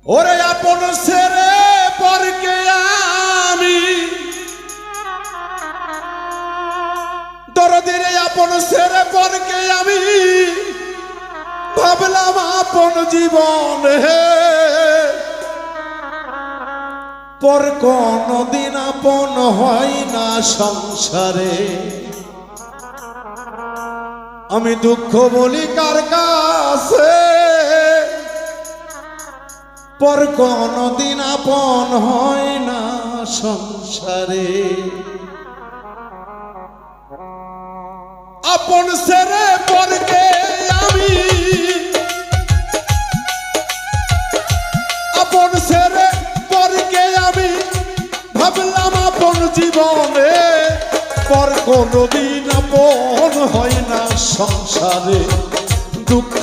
ওরে আপন ছেড়ে পরকে আমি দরদির আপন ছেড়ে পরকে আমি ভাবলাম আপন জীবন হে পর কোনদিন আপন হয় না সংসারে। আমি দুঃখ বলি কার কাছে পর কোনদিন আপন হয় না সংসারে। আপন ছেড়ে পরকে আমি আপন ছেড়ে পরকে আমি ভাবলাম আপন জীবনে পর কোনদিন আপন হয় না সংসারে। দুঃখ